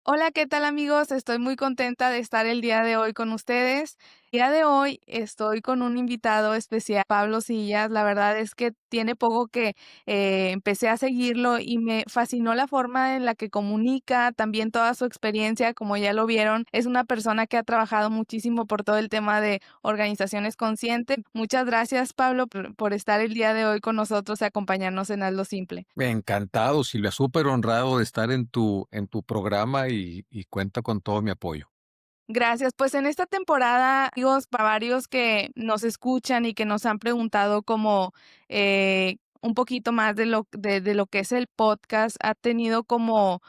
Hola, ¿qué tal amigos? Estoy muy contenta de estar el día de hoy con ustedes. El día de hoy estoy con un invitado especial, Pablo Sillas. La verdad es que tiene poco que empecé a seguirlo y me fascinó la forma en la que comunica, también toda su experiencia, como ya lo vieron. Es una persona que ha trabajado muchísimo por todo el tema de organizaciones conscientes. Muchas gracias, Pablo, por estar el día de hoy con nosotros y acompañarnos en Hazlo Simple. Encantado, Silvia, súper honrado de estar en tu programa y cuenta con todo mi apoyo. Gracias. Pues en esta temporada, amigos, para varios que nos escuchan y que nos han preguntado como un poquito más de lo que es el podcast, ha tenido como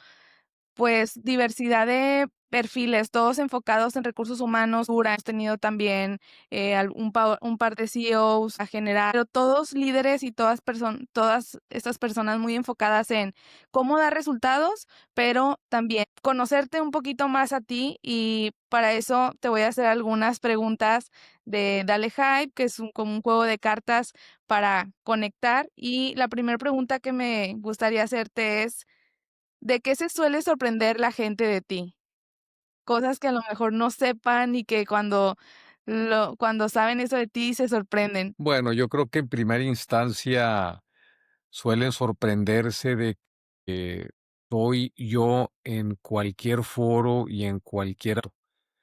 pues diversidad de perfiles, todos enfocados en recursos humanos. Hemos tenido también un par de CEOs a generar, pero todos líderes y todas estas personas muy enfocadas en cómo dar resultados, pero también conocerte un poquito más a ti y para eso te voy a hacer algunas preguntas de Dale Hype, que es como un juego de cartas para conectar. Y la primera pregunta que me gustaría hacerte es, ¿de qué se suele sorprender la gente de ti? Cosas que a lo mejor no sepan y que cuando saben eso de ti se sorprenden. Bueno, yo creo que en primera instancia suelen sorprenderse de que soy yo en cualquier foro y en cualquier.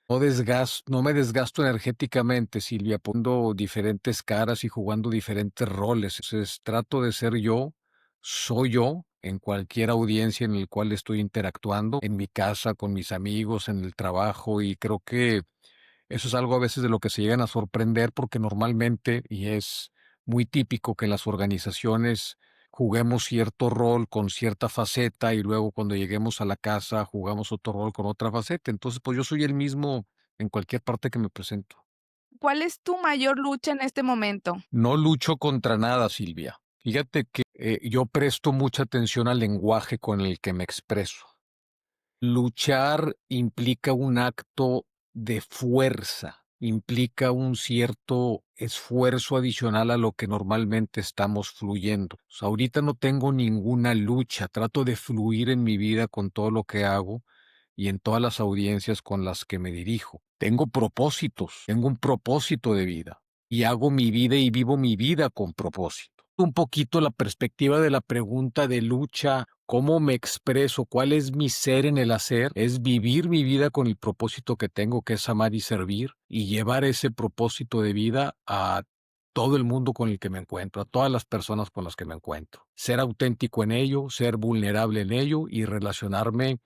No me desgasto energéticamente, Silvia, poniendo diferentes caras y jugando diferentes roles. Entonces, trato de ser yo, soy yo en cualquier audiencia en el cual estoy interactuando, en mi casa, con mis amigos, en el trabajo, y creo que eso es algo a veces de lo que se llegan a sorprender porque normalmente, y es muy típico que en las organizaciones juguemos cierto rol con cierta faceta y luego cuando lleguemos a la casa jugamos otro rol con otra faceta. Entonces, pues yo soy el mismo en cualquier parte que me presento. ¿Cuál es tu mayor lucha en este momento? No lucho contra nada, Silvia. Fíjate que yo presto mucha atención al lenguaje con el que me expreso. Luchar implica un acto de fuerza, implica un cierto esfuerzo adicional a lo que normalmente estamos fluyendo. O sea, ahorita no tengo ninguna lucha, trato de fluir en mi vida con todo lo que hago y en todas las audiencias con las que me dirijo. Tengo propósitos, tengo un propósito de vida y hago mi vida y vivo mi vida con propósito. Un poquito la perspectiva de la pregunta de lucha, cómo me expreso, cuál es mi ser en el hacer, es vivir mi vida con el propósito que tengo, que es amar y servir, y llevar ese propósito de vida a todo el mundo con el que me encuentro, a todas las personas con las que me encuentro. Ser auténtico en ello, ser vulnerable en ello y relacionarme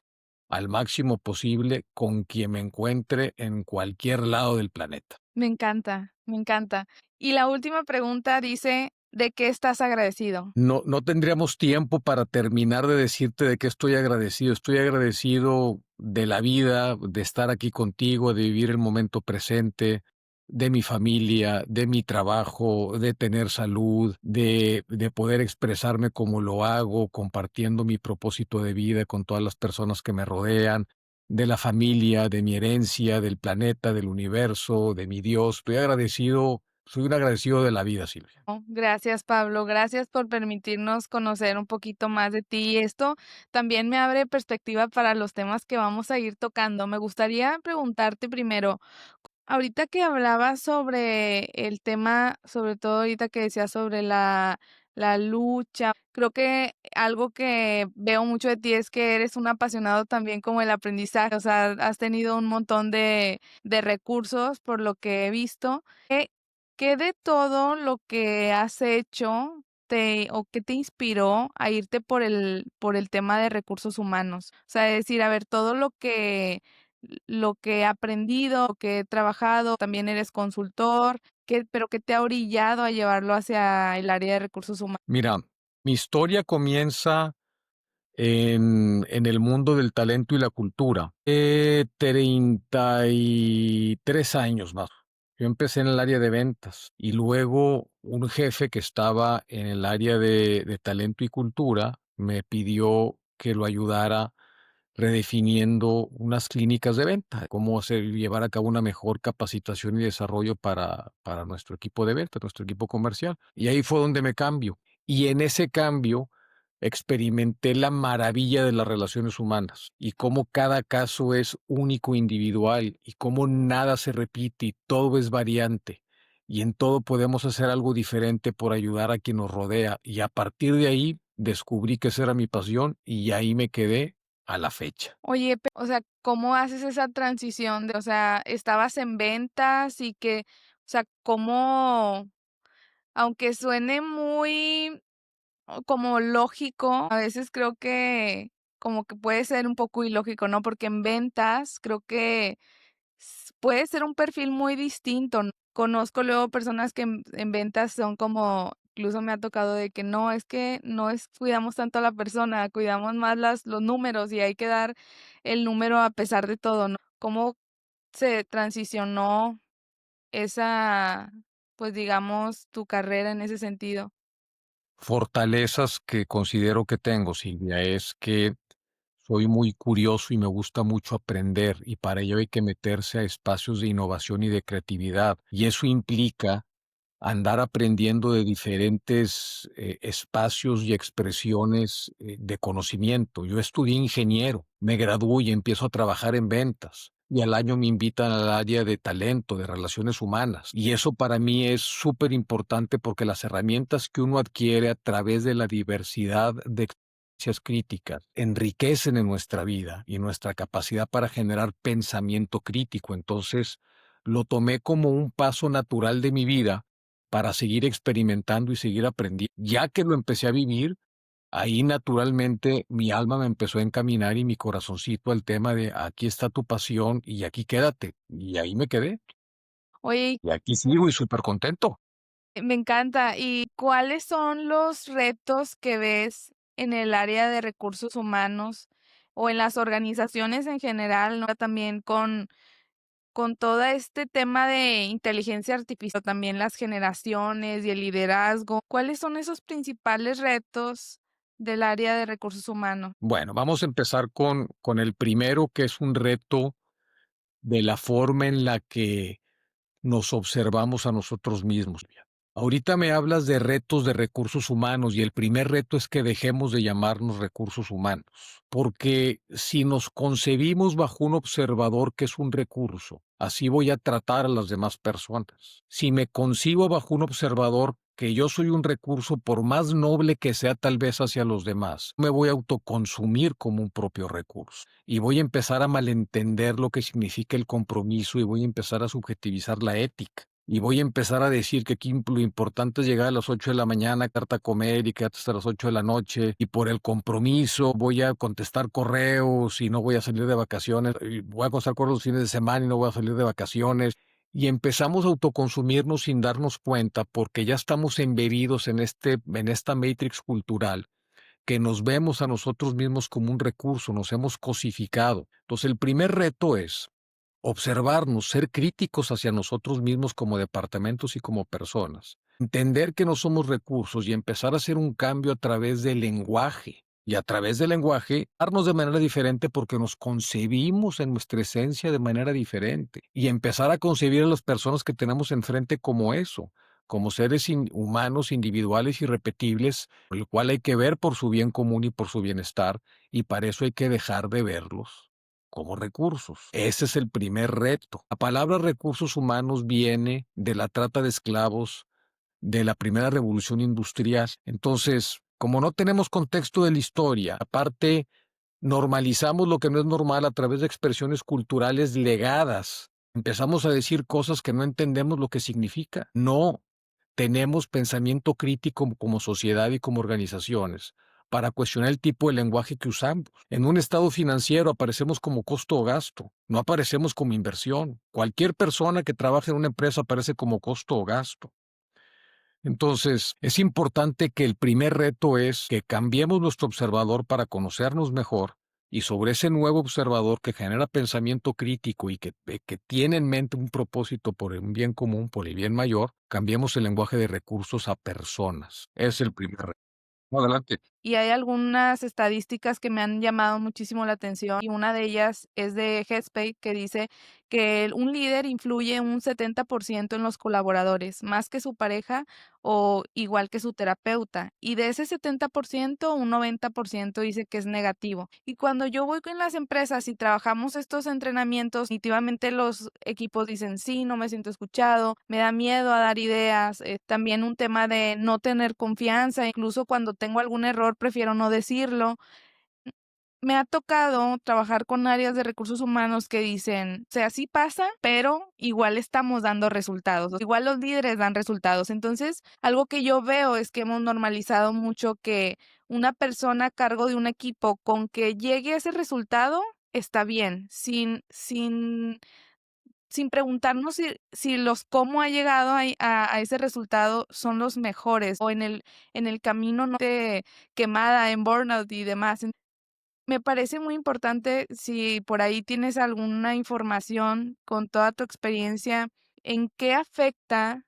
al máximo posible con quien me encuentre en cualquier lado del planeta. Me encanta, me encanta. Y la última pregunta dice, ¿de qué estás agradecido? No tendríamos tiempo para terminar de decirte de qué estoy agradecido. Estoy agradecido de la vida, de estar aquí contigo, de vivir el momento presente, de mi familia, de mi trabajo, de tener salud, de poder expresarme como lo hago, compartiendo mi propósito de vida con todas las personas que me rodean, de la familia, de mi herencia, del planeta, del universo, de mi Dios. Estoy agradecido, soy un agradecido de la vida, Silvia. Oh, gracias, Pablo. Gracias por permitirnos conocer un poquito más de ti. Esto también me abre perspectiva para los temas que vamos a ir tocando. Me gustaría preguntarte primero, ahorita que hablabas sobre el tema, sobre todo ahorita que decías sobre la lucha, creo que algo que veo mucho de ti es que eres un apasionado también como el aprendizaje, o sea, has tenido un montón de recursos por lo que he visto. ¿Qué de todo lo que has hecho qué te inspiró a irte por el tema de recursos humanos? O sea, decir, a ver, todo lo que he aprendido, lo que he trabajado, también eres consultor, pero ¿qué te ha orillado a llevarlo hacia el área de recursos humanos? Mira, mi historia comienza en el mundo del talento y la cultura. 33 años más. Yo empecé en el área de ventas y luego un jefe que estaba en el área de talento y cultura me pidió que lo ayudara redefiniendo unas clínicas de venta, cómo llevar a cabo una mejor capacitación y desarrollo para nuestro equipo de venta, nuestro equipo comercial. Y ahí fue donde me cambio. Y en ese cambio experimenté la maravilla de las relaciones humanas y cómo cada caso es único, individual y cómo nada se repite y todo es variante. Y en todo podemos hacer algo diferente por ayudar a quien nos rodea. Y a partir de ahí descubrí que esa era mi pasión y ahí me quedé a la fecha. Oye, o sea, ¿cómo haces esa transición o sea, estabas en ventas y que, o sea, cómo, aunque suene muy como lógico, a veces creo que como que puede ser un poco ilógico, ¿no? Porque en ventas creo que puede ser un perfil muy distinto, ¿no? Conozco luego personas que en ventas son como, incluso me ha tocado de que no, es que no es cuidamos tanto a la persona, cuidamos más los números y hay que dar el número a pesar de todo, ¿no? ¿Cómo se transicionó esa, pues digamos, tu carrera en ese sentido? Fortalezas que considero que tengo, Silvia, es que soy muy curioso y me gusta mucho aprender y para ello hay que meterse a espacios de innovación y de creatividad. Y eso implica andar aprendiendo de diferentes espacios y expresiones de conocimiento. Yo estudié ingeniero, me gradué y empiezo a trabajar en ventas. Y al año me invitan al área de talento, de relaciones humanas. Y eso para mí es súper importante porque las herramientas que uno adquiere a través de la diversidad de experiencias críticas enriquecen en nuestra vida y nuestra capacidad para generar pensamiento crítico. Entonces, lo tomé como un paso natural de mi vida para seguir experimentando y seguir aprendiendo. Ya que lo empecé a vivir, ahí naturalmente mi alma me empezó a encaminar y mi corazoncito al tema de aquí está tu pasión y aquí quédate. Y ahí me quedé. Oye, Y aquí sigo y súper contento. me encanta. ¿Y cuáles son los retos que ves en el área de recursos humanos o en las organizaciones en general, ¿no? También con todo este tema de inteligencia artificial, también las generaciones y el liderazgo. ¿Cuáles son esos principales retos del área de recursos humanos? Bueno, vamos a empezar con el primero, que es un reto de la forma en la que nos observamos a nosotros mismos. Ahorita me hablas de retos de recursos humanos y el primer reto es que dejemos de llamarnos recursos humanos, porque si nos concebimos bajo un observador que es un recurso, así voy a tratar a las demás personas. Si me concibo bajo un observador que yo soy un recurso, por más noble que sea tal vez hacia los demás, me voy a autoconsumir como un propio recurso y voy a empezar a malentender lo que significa el compromiso y voy a empezar a subjetivizar la ética. Y voy a empezar a decir que aquí lo importante es llegar a las 8 de la mañana, quedarte a comer y quedarte hasta las 8 de la noche. Y por el compromiso voy a contestar correos y no voy a salir de vacaciones. Y voy a contestar correos los fines de semana y no voy a salir de vacaciones. Y empezamos a autoconsumirnos sin darnos cuenta porque ya estamos embebidos en esta matrix cultural que nos vemos a nosotros mismos como un recurso, nos hemos cosificado. Entonces el primer reto es observarnos, ser críticos hacia nosotros mismos como departamentos y como personas, entender que no somos recursos y empezar a hacer un cambio a través del lenguaje. Y a través del lenguaje, darnos de manera diferente porque nos concebimos en nuestra esencia de manera diferente. Y empezar a concebir a las personas que tenemos enfrente como eso, como seres humanos, individuales, irrepetibles, el cual hay que ver por su bien común y por su bienestar, y para eso hay que dejar de verlos como recursos. Ese es el primer reto. La palabra recursos humanos viene de la trata de esclavos de la primera revolución industrial. Entonces, como no tenemos contexto de la historia, aparte normalizamos lo que no es normal a través de expresiones culturales legadas. Empezamos a decir cosas que no entendemos lo que significa. No tenemos pensamiento crítico como sociedad y como organizaciones para cuestionar el tipo de lenguaje que usamos. En un estado financiero aparecemos como costo o gasto, no aparecemos como inversión. Cualquier persona que trabaje en una empresa aparece como costo o gasto. Entonces, es importante que el primer reto es que cambiemos nuestro observador para conocernos mejor y sobre ese nuevo observador que genera pensamiento crítico y que tiene en mente un propósito por un bien común, por el bien mayor, cambiemos el lenguaje de recursos a personas. Es el primer reto. Adelante. y hay algunas estadísticas que me han llamado muchísimo la atención, y una de ellas es de Headspace, que dice que un líder influye un 70% en los colaboradores, más que su pareja o igual que su terapeuta. Y de ese 70%, un 90% dice que es negativo. Y cuando yo voy con las empresas y trabajamos estos entrenamientos, definitivamente los equipos dicen, sí, no me siento escuchado, me da miedo a dar ideas, también un tema de no tener confianza, incluso cuando tengo algún error prefiero no decirlo. Me ha tocado trabajar con áreas de recursos humanos que dicen, o sea, sí pasa, pero igual estamos dando resultados, igual los líderes dan resultados. Entonces, algo que yo veo es que hemos normalizado mucho que una persona a cargo de un equipo con que llegue a ese resultado está bien, sin preguntarnos si los cómo ha llegado a ese resultado son los mejores o en el camino no esté quemada en burnout y demás. Me parece muy importante si por ahí tienes alguna información con toda tu experiencia, ¿en qué afecta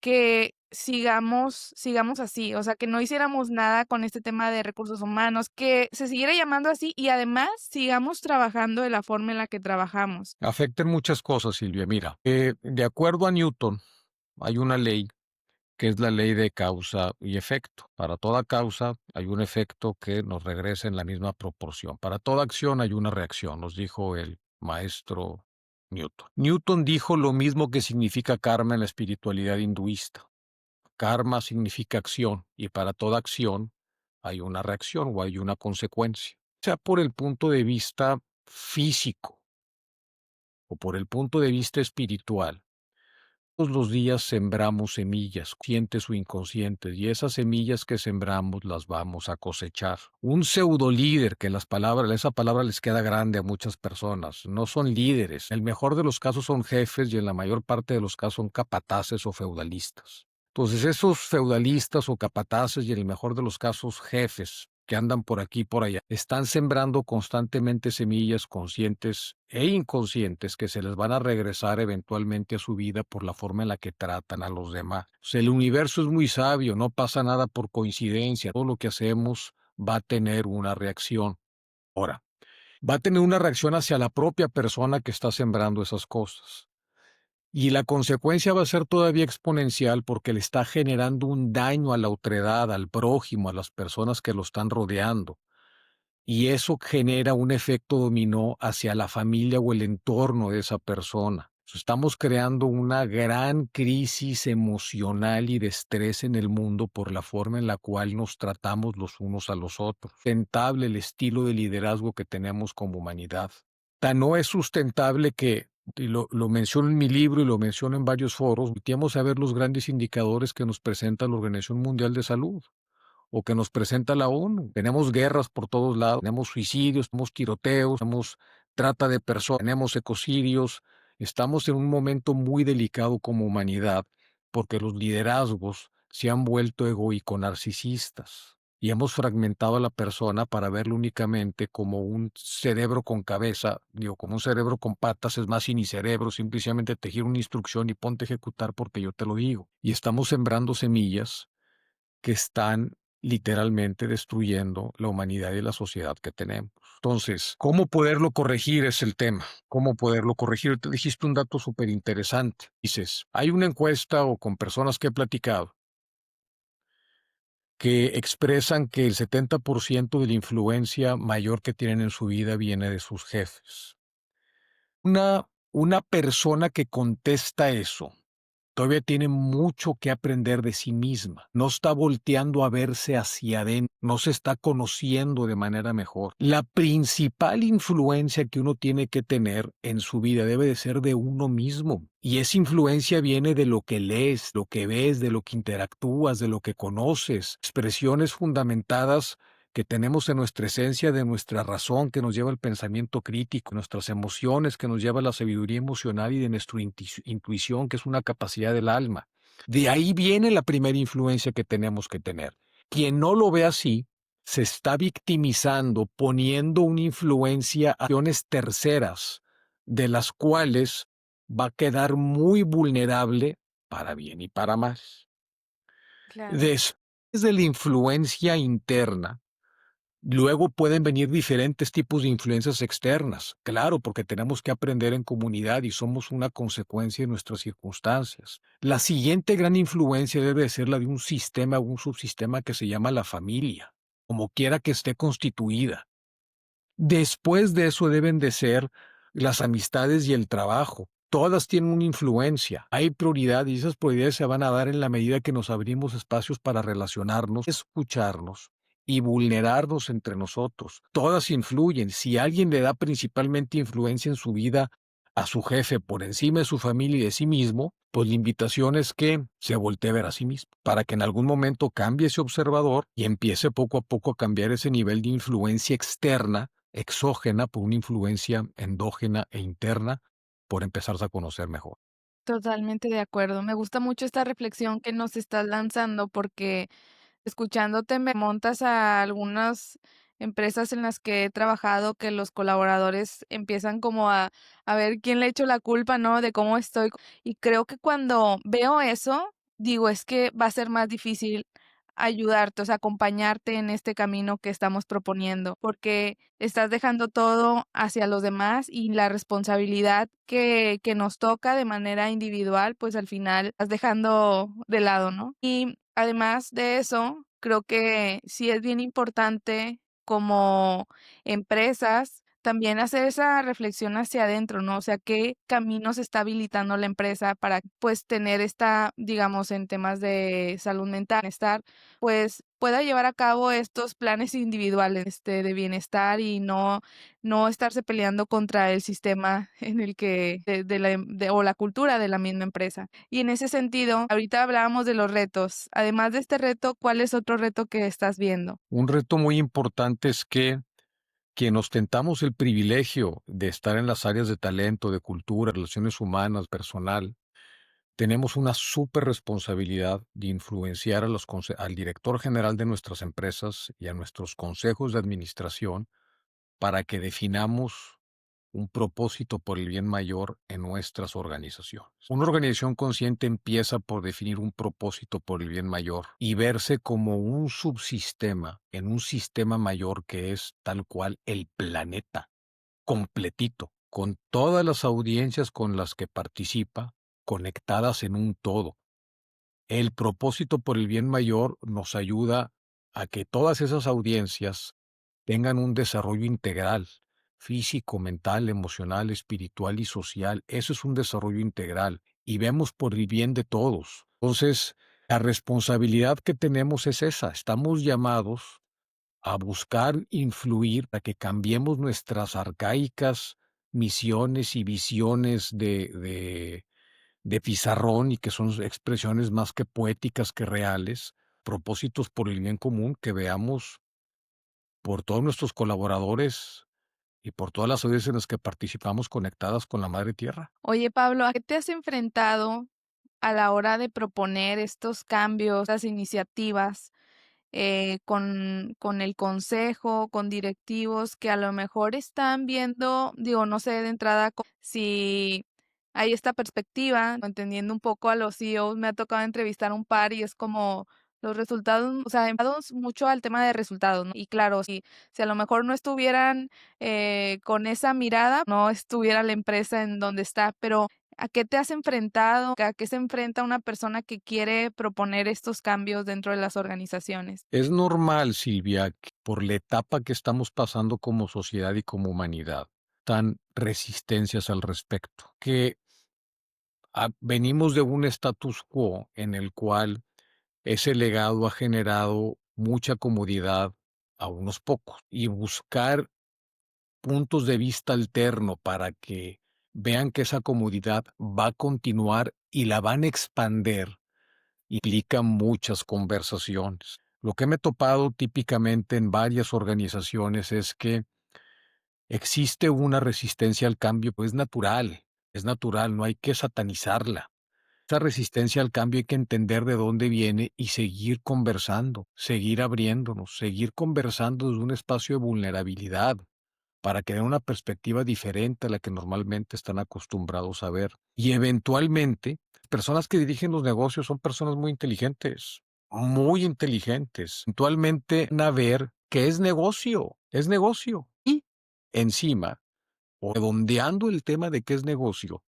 que sigamos así? O sea, que no hiciéramos nada con este tema de recursos humanos, que se siguiera llamando así y además sigamos trabajando de la forma en la que trabajamos. Afectan muchas cosas, Silvia. Mira, de acuerdo a Newton, hay una ley que es la ley de causa y efecto. Para toda causa hay un efecto que nos regresa en la misma proporción. Para toda acción hay una reacción, nos dijo el maestro Newton. Newton dijo lo mismo que significa karma en la espiritualidad hinduista. Karma significa acción y para toda acción hay una reacción o hay una consecuencia. Sea por el punto de vista físico o por el punto de vista espiritual. Todos los días sembramos semillas, conscientes o inconscientes, y esas semillas que sembramos las vamos a cosechar. Un pseudo líder, que esa palabra les queda grande a muchas personas, no son líderes. En el mejor de los casos son jefes y en la mayor parte de los casos son capataces o feudalistas. Entonces esos feudalistas o capataces y en el mejor de los casos jefes que andan por aquí y por allá, están sembrando constantemente semillas conscientes e inconscientes que se les van a regresar eventualmente a su vida por la forma en la que tratan a los demás. O sea, el universo es muy sabio, no pasa nada por coincidencia, todo lo que hacemos va a tener una reacción. Ahora, va a tener una reacción hacia la propia persona que está sembrando esas cosas. Y la consecuencia va a ser todavía exponencial porque le está generando un daño a la otredad, al prójimo, a las personas que lo están rodeando. Y eso genera un efecto dominó hacia la familia o el entorno de esa persona. Estamos creando una gran crisis emocional y de estrés en el mundo por la forma en la cual nos tratamos los unos a los otros. Sustentable el estilo de liderazgo que tenemos como humanidad. Tan no es sustentable que, y lo menciono en mi libro y lo menciono en varios foros, volteamos a ver los grandes indicadores que nos presenta la Organización Mundial de Salud o que nos presenta la ONU. Tenemos guerras por todos lados, tenemos suicidios, tenemos tiroteos, tenemos trata de personas, tenemos ecocidios. Estamos en un momento muy delicado como humanidad porque los liderazgos se han vuelto egoico-narcisistas y hemos fragmentado a la persona para verlo únicamente como un cerebro con cabeza, digo, como un cerebro con patas, es más, sin ni cerebro, simplemente te giro una instrucción y ponte a ejecutar porque yo te lo digo. Y estamos sembrando semillas que están literalmente destruyendo la humanidad y la sociedad que tenemos. Entonces, ¿cómo poderlo corregir es el tema? ¿Cómo poderlo corregir? Te dijiste un dato súper interesante. Dices, hay una encuesta o con personas que he platicado que expresan que el 70% de la influencia mayor que tienen en su vida viene de sus jefes. Una persona que contesta eso todavía tiene mucho que aprender de sí misma. No está volteando a verse hacia adentro, no se está conociendo de manera mejor. La principal influencia que uno tiene que tener en su vida debe de ser de uno mismo. Y esa influencia viene de lo que lees, lo que ves, de lo que interactúas, de lo que conoces. Expresiones fundamentadas que tenemos en nuestra esencia, de nuestra razón, que nos lleva al pensamiento crítico, nuestras emociones, que nos lleva a la sabiduría emocional y de nuestra intuición, que es una capacidad del alma. De ahí viene la primera influencia que tenemos que tener. Quien no lo ve así, se está victimizando, poniendo una influencia a acciones terceras, de las cuales va a quedar muy vulnerable para bien y para mal. Claro. Después Desde la influencia interna, luego pueden venir diferentes tipos de influencias externas. Claro, porque tenemos que aprender en comunidad y somos una consecuencia de nuestras circunstancias. La siguiente gran influencia debe ser la de un sistema o un subsistema que se llama la familia, como quiera que esté constituida. Después de eso deben de ser las amistades y el trabajo. Todas tienen una influencia. Hay prioridad y esas prioridades se van a dar en la medida que nos abrimos espacios para relacionarnos, escucharnos y vulnerarnos entre nosotros. Todas influyen. Si alguien le da principalmente influencia en su vida a su jefe por encima de su familia y de sí mismo, pues la invitación es que se voltee a ver a sí mismo, para que en algún momento cambie ese observador y empiece poco a poco a cambiar ese nivel de influencia externa exógena por una influencia endógena e interna por empezarse a conocer mejor. Totalmente de acuerdo. Me gusta mucho esta reflexión que nos estás lanzando porque escuchándote me montas a algunas empresas en las que he trabajado que los colaboradores empiezan como a ver quién le echo la culpa, ¿no? De cómo estoy. Y creo que cuando veo eso, digo, es que va a ser más difícil ayudarte, o sea, acompañarte en este camino que estamos proponiendo, porque estás dejando todo hacia los demás y la responsabilidad que nos toca de manera individual, pues al final estás dejando de lado, ¿no? Y además de eso, creo que sí es bien importante como empresas también hacer esa reflexión hacia adentro, ¿no? O sea, qué caminos está habilitando la empresa para, pues, tener esta, digamos, en temas de salud mental, estar, pues, pueda llevar a cabo estos planes individuales, de bienestar y no estarse peleando contra el sistema en el que de la o la cultura de la misma empresa. Y en ese sentido, ahorita hablábamos de los retos. Además de este reto, ¿cuál es otro reto que estás viendo? Un reto muy importante es que quien ostentamos el privilegio de estar en las áreas de talento, de cultura, relaciones humanas, personal, tenemos una súper responsabilidad de influenciar a al director general de nuestras empresas y a nuestros consejos de administración para que definamos un propósito por el bien mayor en nuestras organizaciones. Una organización consciente empieza por definir un propósito por el bien mayor y verse como un subsistema en un sistema mayor que es tal cual el planeta, completito, con todas las audiencias con las que participa, conectadas en un todo. El propósito por el bien mayor nos ayuda a que todas esas audiencias tengan un desarrollo integral, físico, mental, emocional, espiritual y social. Eso es un desarrollo integral y vemos por el bien de todos. Entonces, la responsabilidad que tenemos es esa. Estamos llamados a buscar influir para que cambiemos nuestras arcaicas misiones y visiones de pizarrón y que son expresiones más que poéticas que reales, propósitos por el bien común, que veamos por todos nuestros colaboradores y por todas las audiencias en las que participamos conectadas con la madre tierra. Oye, Pablo, ¿a qué te has enfrentado a la hora de proponer estos cambios, estas iniciativas? Con el consejo, con directivos que a lo mejor están viendo, digo, no sé de entrada si hay esta perspectiva, entendiendo un poco a los CEOs, me ha tocado entrevistar un par y es como los resultados, o sea, enfocados mucho al tema de resultados, ¿no? Y claro, si a lo mejor no estuvieran con esa mirada, no estuviera la empresa en donde está, pero ¿a qué te has enfrentado? ¿A qué se enfrenta una persona que quiere proponer estos cambios dentro de las organizaciones? Es normal, Silvia, que por la etapa que estamos pasando como sociedad y como humanidad, tan resistencias al respecto, que venimos de un status quo en el cual ese legado ha generado mucha comodidad a unos pocos y buscar puntos de vista alterno para que vean que esa comodidad va a continuar y la van a expander, implica muchas conversaciones. Lo que me he topado típicamente en varias organizaciones es que existe una resistencia al cambio, pues es natural, no hay que satanizarla. Esa resistencia al cambio hay que entender de dónde viene y seguir conversando, seguir abriéndonos, seguir conversando desde un espacio de vulnerabilidad para que den una perspectiva diferente a la que normalmente están acostumbrados a ver. Y eventualmente, personas que dirigen los negocios son personas muy inteligentes. muy inteligentes. Eventualmente van a ver que es negocio. Y encima, o redondeando el tema de que es negocio,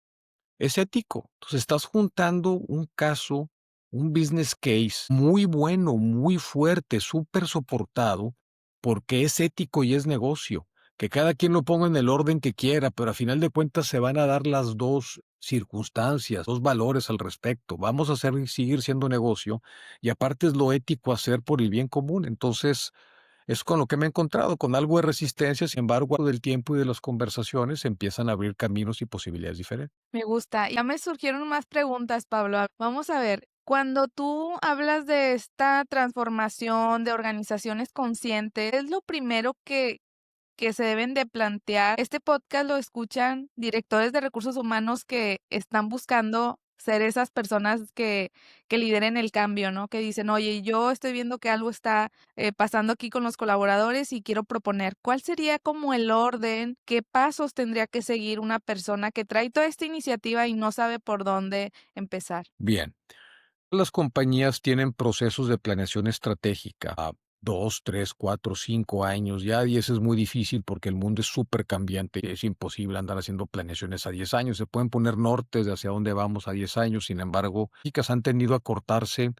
es ético. Entonces estás juntando un caso, un business case muy bueno, muy fuerte, súper soportado, porque es ético y es negocio. Que cada quien lo ponga en el orden que quiera, pero a final de cuentas se van a dar las dos circunstancias, dos valores al respecto. Vamos a seguir siendo negocio y aparte es lo ético hacer por el bien común. Entonces, es con lo que me he encontrado, con algo de resistencia, sin embargo, del tiempo y de las conversaciones se empiezan a abrir caminos y posibilidades diferentes. Me gusta. Ya me surgieron más preguntas, Pablo. Vamos a ver, cuando tú hablas de esta transformación de organizaciones conscientes, ¿es lo primero que se deben de plantear? Este podcast lo escuchan directores de recursos humanos que están buscando ser esas personas que lideren el cambio, ¿no? Que dicen, oye, yo estoy viendo que algo está pasando aquí con los colaboradores y quiero proponer. ¿Cuál sería como el orden? ¿Qué pasos tendría que seguir una persona que trae toda esta iniciativa y no sabe por dónde empezar? Bien, las compañías tienen procesos de planeación estratégica a 2, 3, 4, 5 años. Ya a 10 es muy difícil porque el mundo es súper cambiante. Es imposible andar haciendo planeaciones a 10 años. Se pueden poner nortes de hacia dónde vamos a 10 años. Sin embargo, chicas han tendido a cortarse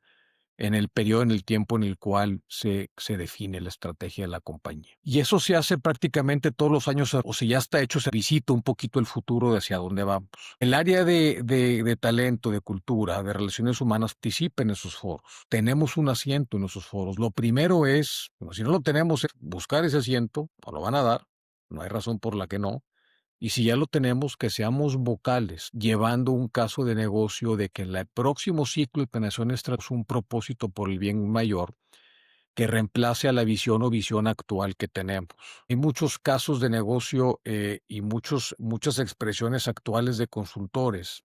en el periodo, en el tiempo en el cual se define la estrategia de la compañía. Y eso se hace prácticamente todos los años, o si ya está hecho, se visita un poquito el futuro de hacia dónde vamos. El área de talento, de cultura, de relaciones humanas participa en esos foros. Tenemos un asiento en esos foros. Lo primero es, bueno, si no lo tenemos, es buscar ese asiento, nos lo van a dar, no hay razón por la que no. Y si ya lo tenemos, que seamos vocales, llevando un caso de negocio de que en el próximo ciclo de planeación estratégica es un propósito por el bien mayor que reemplace a la visión o visión actual que tenemos. Hay muchos casos de negocio y muchas expresiones actuales de consultores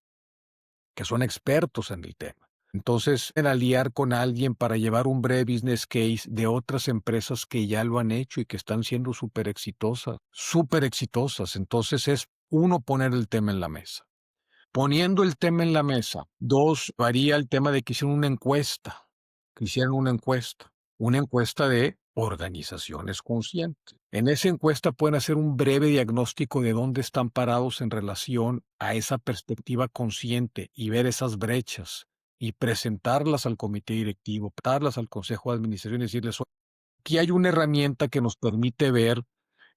que son expertos en el tema. Entonces, en aliar con alguien para llevar un breve business case de otras empresas que ya lo han hecho y que están siendo súper exitosas, súper exitosas. Entonces es uno poner el tema en la mesa. Poniendo el tema en la mesa. Dos, varía el tema de que hicieron una encuesta, que hicieran una encuesta de organizaciones conscientes. En esa encuesta pueden hacer un breve diagnóstico de dónde están parados en relación a esa perspectiva consciente y ver esas brechas y presentarlas al comité directivo, presentarlas al consejo de administración y decirles, aquí hay una herramienta que nos permite ver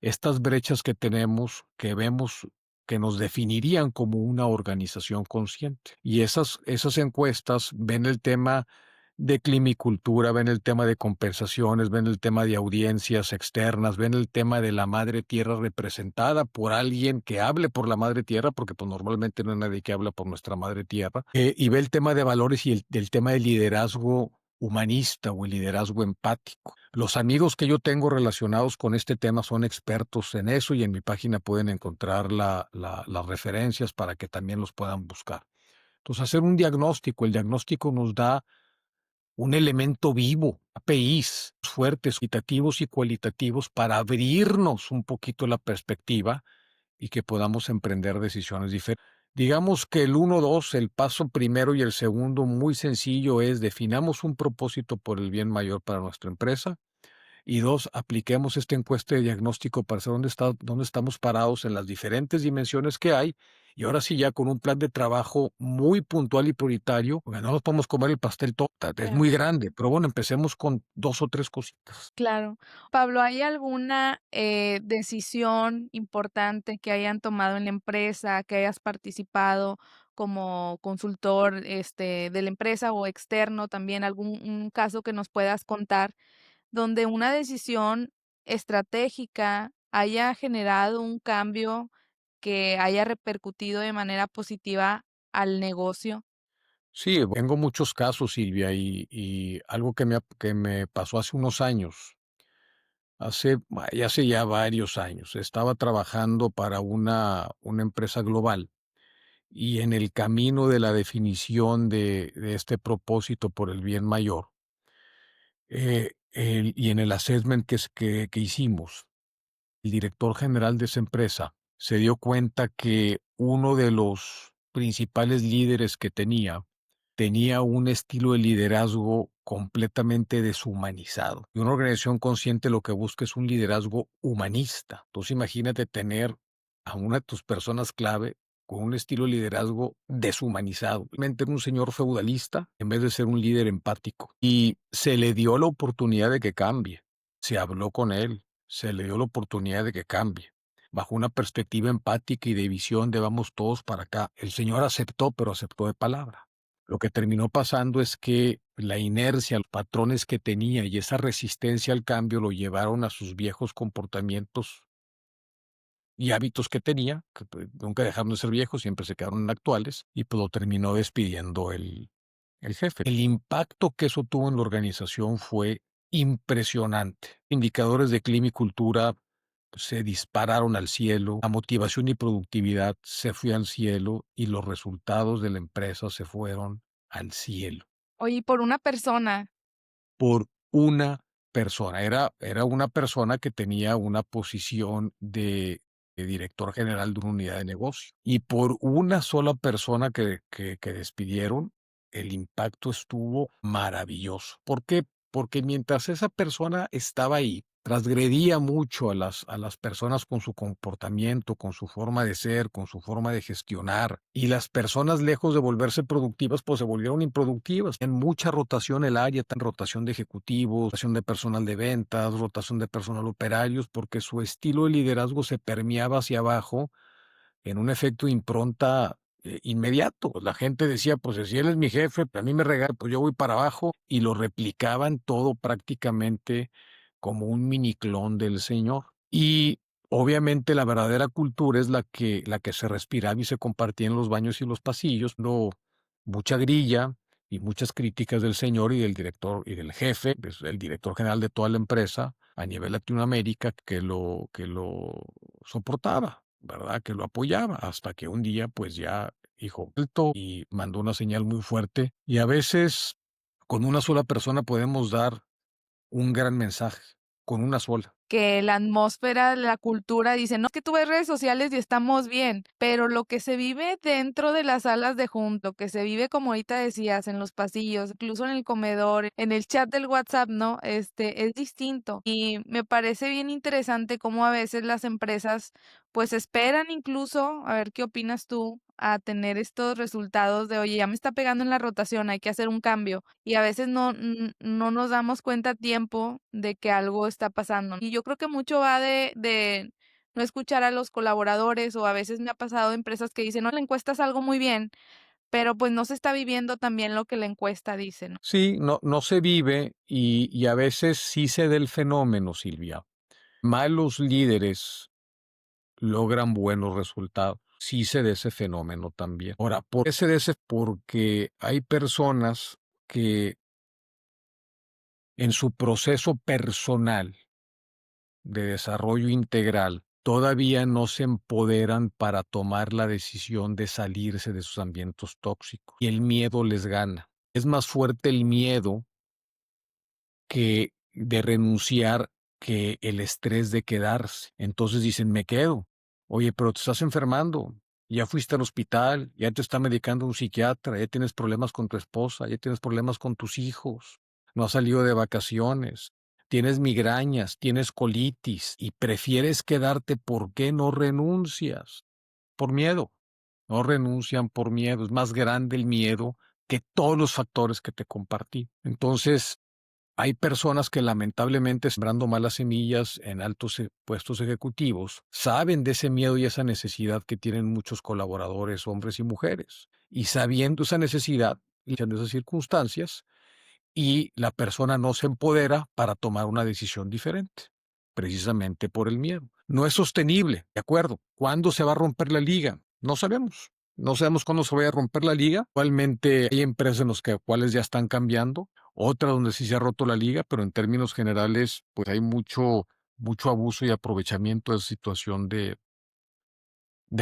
estas brechas que tenemos, que vemos que nos definirían como una organización consciente. Y esas encuestas ven el tema de climicultura, ven el tema de compensaciones, ven el tema de audiencias externas, ven el tema de la madre tierra representada por alguien que hable por la madre tierra, porque pues normalmente no hay nadie que habla por nuestra madre tierra, y ve el tema de valores y el tema de liderazgo humanista o el liderazgo empático. Los amigos que yo tengo relacionados con este tema son expertos en eso y en mi página pueden encontrar las referencias para que también los puedan buscar. Entonces, hacer un diagnóstico, el diagnóstico nos da un elemento vivo, APIs fuertes, cuantitativos y cualitativos para abrirnos un poquito la perspectiva y que podamos emprender decisiones diferentes. Digamos que el uno, 2, el paso primero y el segundo, muy sencillo, es definamos un propósito por el bien mayor para nuestra empresa. Y dos, apliquemos esta encuesta de diagnóstico para saber dónde estamos parados en las diferentes dimensiones que hay. Y ahora sí, ya con un plan de trabajo muy puntual y prioritario, porque no nos podemos comer el pastel todo, es Claro. muy grande, pero bueno, empecemos con 2 o 3 cositas. Claro. Pablo, ¿hay alguna, decisión importante que hayan tomado en la empresa, que hayas participado como consultor, de la empresa o externo también, algún un caso que nos puedas contar, donde una decisión estratégica haya generado un cambio que haya repercutido de manera positiva al negocio? Sí, tengo muchos casos, Silvia, y algo que me pasó hace unos años, hace ya varios años. Estaba trabajando para una empresa global y en el camino de la definición de este propósito por el bien mayor, y en el assessment que hicimos, el director general de esa empresa se dio cuenta que uno de los principales líderes que tenía tenía un estilo de liderazgo completamente deshumanizado. Y una organización consciente lo que busca es un liderazgo humanista. Entonces imagínate tener a una de tus personas clave con un estilo de liderazgo deshumanizado. Realmente era un señor feudalista en vez de ser un líder empático. Y se le dio la oportunidad de que cambie. Se habló con él, se le dio la oportunidad de que cambie. Bajo una perspectiva empática y de visión de vamos todos para acá. El señor aceptó, pero aceptó de palabra. Lo que terminó pasando es que la inercia, los patrones que tenía y esa resistencia al cambio lo llevaron a sus viejos comportamientos y hábitos que tenía, que pues, nunca dejaron de ser viejos, siempre se quedaron actuales, y pues lo terminó despidiendo el jefe. El impacto que eso tuvo en la organización fue impresionante. Indicadores de clima y cultura se dispararon al cielo, la motivación y productividad se fue al cielo y los resultados de la empresa se fueron al cielo Oye, y por una persona, por una persona. Era una persona que tenía una posición de director general de una unidad de negocio. Y por una sola persona que despidieron, el impacto estuvo maravilloso. ¿Por qué? Porque mientras esa persona estaba ahí, transgredía mucho a las personas con su comportamiento, con su forma de ser, con su forma de gestionar. Y las personas, lejos de volverse productivas, pues se volvieron improductivas. En mucha rotación el área, rotación de ejecutivos, rotación de personal de ventas, rotación de personal operarios, porque su estilo de liderazgo se permeaba hacia abajo en un efecto de impronta inmediato. La gente decía, pues si él es mi jefe, a mí me regala, pues yo voy para abajo, y lo replicaban todo prácticamente como un mini clon del señor. Y obviamente la verdadera cultura es la que se respiraba y se compartía en los baños y los pasillos, no mucha grilla y muchas críticas del señor y del director y del jefe, pues, el director general de toda la empresa a nivel Latinoamérica que lo soportaba, ¿verdad? Que lo apoyaba hasta que un día pues ya dijo alto y mandó una señal muy fuerte y a veces con una sola persona podemos dar un gran mensaje, con una sola. que la atmósfera, la cultura, dice, no, es que tú ves redes sociales y estamos bien, pero lo que se vive dentro de las salas de junto, que se vive, como ahorita decías, en los pasillos, incluso en el comedor, en el chat del WhatsApp, ¿no? Es distinto. Y me parece bien interesante cómo a veces las empresas, pues esperan incluso, a ver qué opinas tú, a tener estos resultados de, oye, ya me está pegando en la rotación, hay que hacer un cambio. Y a veces no nos damos cuenta a tiempo de que algo está pasando. Y yo creo que mucho va de no escuchar a los colaboradores, o a veces me ha pasado empresas que dicen: "No, la encuesta es algo muy bien", pero, pues, no se está viviendo también lo que la encuesta dice, ¿no? Sí, no se vive y a veces sí se da el fenómeno, Silvia. Malos líderes logran buenos resultados. Sí se da ese fenómeno también. Ahora, ¿por qué se da ese? Porque hay personas que en su proceso personal de desarrollo integral todavía no se empoderan para tomar la decisión de salirse de sus ambientes tóxicos y el miedo les gana. Es más fuerte el miedo que de renunciar que el estrés de quedarse. Entonces dicen, me quedo. Oye, pero te estás enfermando. Ya fuiste al hospital, ya te está medicando un psiquiatra, ya tienes problemas con tu esposa, ya tienes problemas con tus hijos, no has salido de vacaciones, tienes migrañas, tienes colitis y prefieres quedarte. ¿Por qué no renuncias? Por miedo. No renuncian por miedo. Es más grande el miedo que todos los factores que te compartí. Entonces, hay personas que lamentablemente, sembrando malas semillas en altos puestos ejecutivos, saben de ese miedo y esa necesidad que tienen muchos colaboradores, hombres y mujeres. Y sabiendo esa necesidad y de esas circunstancias, y la persona no se empodera para tomar una decisión diferente, precisamente por el miedo. No es sostenible, ¿de acuerdo? ¿Cuándo se va a romper la liga? No sabemos. No sabemos cuándo se vaya a romper la liga. Actualmente hay empresas en las cuales ya están cambiando, otra donde sí se ha roto la liga, pero en términos generales, pues hay mucho abuso y aprovechamiento de esa situación de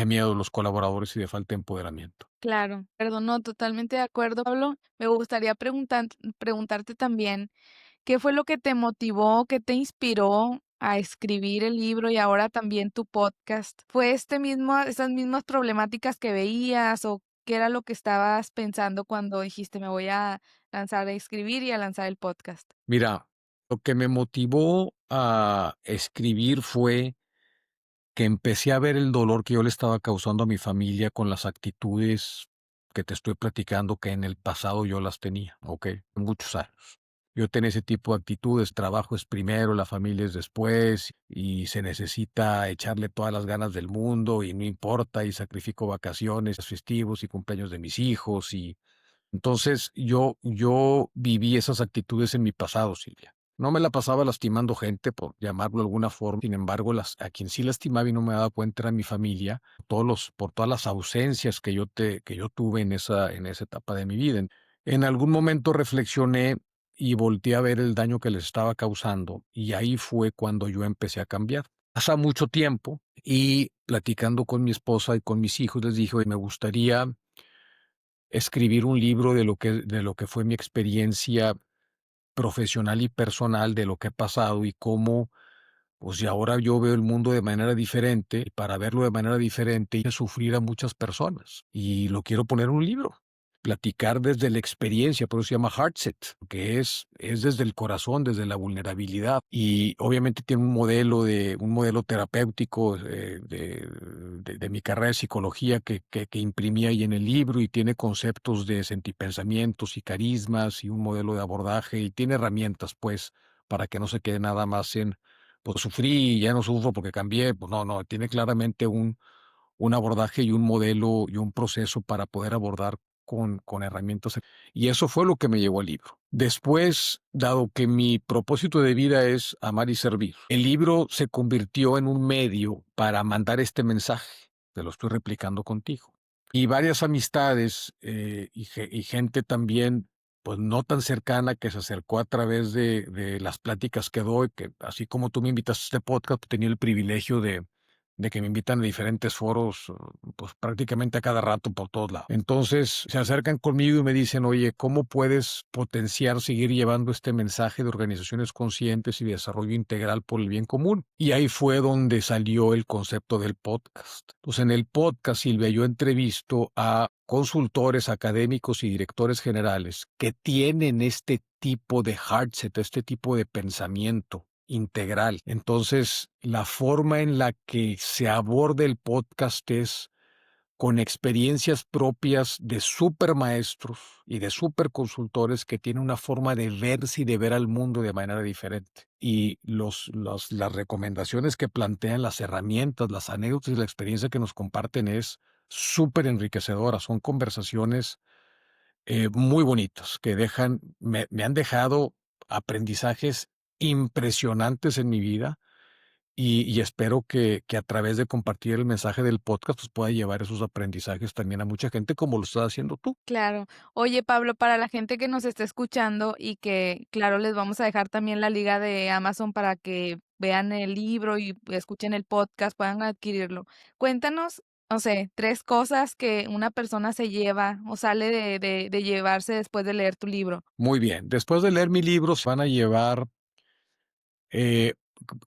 miedo de los colaboradores y de falta de empoderamiento. Claro, perdón, no, totalmente de acuerdo, Pablo. Me gustaría preguntarte también, ¿qué fue lo que te motivó, qué te inspiró a escribir el libro y ahora también tu podcast? ¿Fue esas mismas problemáticas que veías, o ¿Qué era lo que estabas pensando cuando dijiste: "Me voy a lanzar a escribir y a lanzar el podcast"? Mira, lo que me motivó a escribir fue que empecé a ver el dolor que yo le estaba causando a mi familia con las actitudes que te estoy platicando que en el pasado yo las tenía, ¿ok? Muchos años. Yo tenía ese tipo de actitudes, trabajo es primero, la familia es después, y se necesita echarle todas las ganas del mundo, y no importa, y sacrifico vacaciones, festivos y cumpleaños de mis hijos, y entonces, yo viví esas actitudes en mi pasado, Silvia. No me la pasaba lastimando gente, por llamarlo de alguna forma. Sin embargo, las a quien sí lastimaba y no me daba cuenta era mi familia, por todas las ausencias que yo tuve en esa etapa de mi vida. En algún momento reflexioné y volteé a ver el daño que les estaba causando, y ahí fue cuando yo empecé a cambiar. Pasa mucho tiempo, y platicando con mi esposa y con mis hijos, les dije: "Oye, me gustaría escribir un libro de lo que fue mi experiencia profesional y personal, de lo que he pasado y cómo, pues, y ahora yo veo el mundo de manera diferente, y para verlo de manera diferente hice sufrir a muchas personas, y lo quiero poner en un libro. Platicar desde la experiencia, por eso se llama Heartset, que es desde el corazón, desde la vulnerabilidad. Y obviamente tiene un modelo terapéutico, de mi carrera de psicología que imprimí ahí en el libro, y tiene conceptos de sentipensamientos y carismas, y un modelo de abordaje, y tiene herramientas, pues, para que no se quede nada más en pues sufrí y ya no sufro porque cambié, pues no, no, tiene claramente un abordaje y un modelo y un proceso para poder abordar con herramientas. Y eso fue lo que me llevó al libro. Después, dado que mi propósito de vida es amar y servir, el libro se convirtió en un medio para mandar este mensaje. Te lo estoy replicando contigo. Y varias amistades y gente también, pues no tan cercana, que se acercó a través de las pláticas que doy, que así como tú me invitas a este podcast, pues, tenía el privilegio de que me invitan a diferentes foros, pues prácticamente a cada rato por todos lados. Entonces se acercan conmigo y me dicen: "Oye, ¿cómo puedes potenciar, seguir llevando este mensaje de organizaciones conscientes y de desarrollo integral por el bien común?". Y ahí fue donde salió el concepto del podcast. Pues en el podcast, Silvia, yo entrevisto a consultores académicos y directores generales que tienen este tipo de heartset, este tipo de pensamiento integral. Entonces, la forma en la que se aborda el podcast es con experiencias propias de supermaestros y de superconsultores que tienen una forma de verse y de ver al mundo de manera diferente. Y las recomendaciones que plantean, las herramientas, las anécdotas y la experiencia que nos comparten es súper enriquecedora. Son conversaciones muy bonitas que me han dejado aprendizajes impresionantes en mi vida, y espero que a través de compartir el mensaje del podcast, pues, pueda llevar esos aprendizajes también a mucha gente, como lo estás haciendo tú. Claro. Oye, Pablo, para la gente que nos está escuchando y que, claro, les vamos a dejar también la liga de Amazon para que vean el libro y escuchen el podcast, puedan adquirirlo. Cuéntanos, no sé, 3 cosas que una persona se lleva o sale de llevarse después de leer tu libro. Muy bien, después de leer mi libro se van a llevar, eh,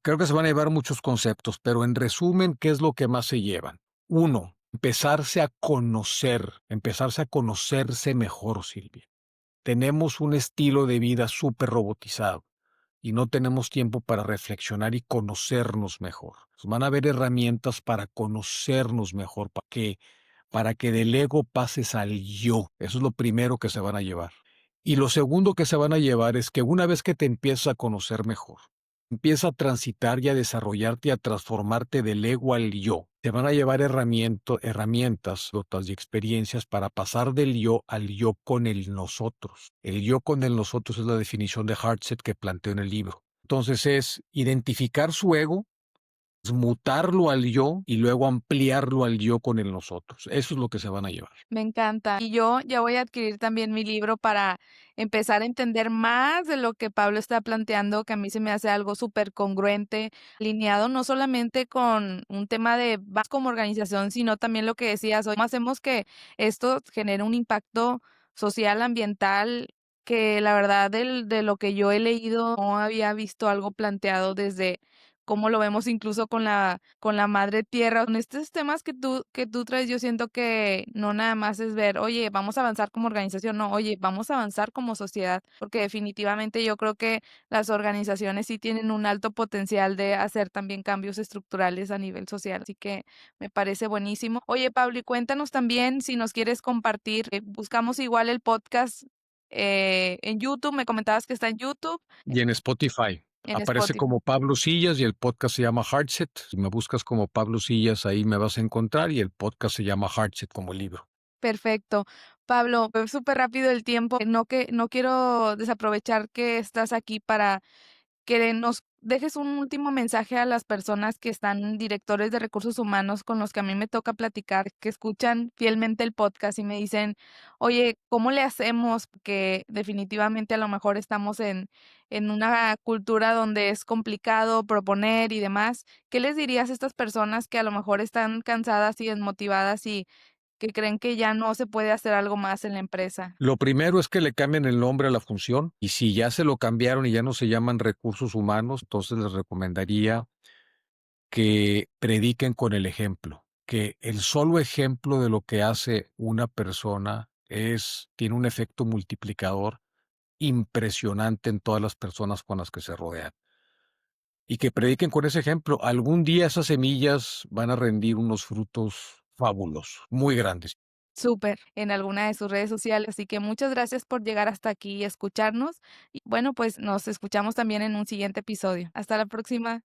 creo que se van a llevar muchos conceptos, pero en resumen, ¿qué es lo que más se llevan? Uno, empezarse a conocerse mejor, Silvia. Tenemos un estilo de vida súper robotizado y no tenemos tiempo para reflexionar y conocernos mejor. Pues van a haber herramientas para conocernos mejor, para que del ego pases al yo. Eso es lo primero que se van a llevar. Y lo segundo que se van a llevar es que una vez que te empiezas a conocer mejor, empieza a transitar y a desarrollarte y a transformarte del ego al yo. Te van a llevar herramientas, dotas y experiencias para pasar del yo al yo con el nosotros. El yo con el nosotros es la definición de Heartset que planteo en el libro. Entonces es identificar su ego, mutarlo al yo y luego ampliarlo al yo con el nosotros. Eso es lo que se van a llevar. Me encanta. Y yo ya voy a adquirir también mi libro para empezar a entender más de lo que Pablo está planteando, que a mí se me hace algo súper congruente, alineado no solamente con un tema de vas como organización, sino también lo que decías hoy, cómo hacemos que esto genere un impacto social, ambiental, que la verdad de lo que yo he leído no había visto algo planteado desde cómo lo vemos incluso con la madre tierra. Con estos temas que tú traes, yo siento que no nada más es ver, oye, vamos a avanzar como organización, no, oye, vamos a avanzar como sociedad, porque definitivamente yo creo que las organizaciones sí tienen un alto potencial de hacer también cambios estructurales a nivel social, así que me parece buenísimo. Oye, Pablo, y cuéntanos también si nos quieres compartir, buscamos igual el podcast en YouTube, me comentabas que está en YouTube, Y en Spotify. en Aparece Spotify. como Pablo Sillas y el podcast se llama Hardset. Si me buscas como Pablo Sillas, ahí me vas a encontrar y el podcast se llama Hardset como el libro. Perfecto. Pablo, fue súper rápido el tiempo. No quiero desaprovechar que estás aquí para que nos dejes un último mensaje a las personas que están directores de recursos humanos con los que a mí me toca platicar, que escuchan fielmente el podcast y me dicen, oye, ¿cómo le hacemos? Que definitivamente a lo mejor estamos en una cultura donde es complicado proponer y demás. ¿Qué les dirías a estas personas que a lo mejor están cansadas y desmotivadas y que creen que ya no se puede hacer algo más en la empresa? Lo primero es que le cambien el nombre a la función y si ya se lo cambiaron y ya no se llaman recursos humanos, entonces les recomendaría que prediquen con el ejemplo, que el solo ejemplo de lo que hace una persona tiene un efecto multiplicador impresionante en todas las personas con las que se rodean. Y que prediquen con ese ejemplo. Algún día esas semillas van a rendir unos frutos fabulosos, muy grandes. Súper, en alguna de sus redes sociales. Así que muchas gracias por llegar hasta aquí y escucharnos. Y bueno, pues nos escuchamos también en un siguiente episodio. Hasta la próxima.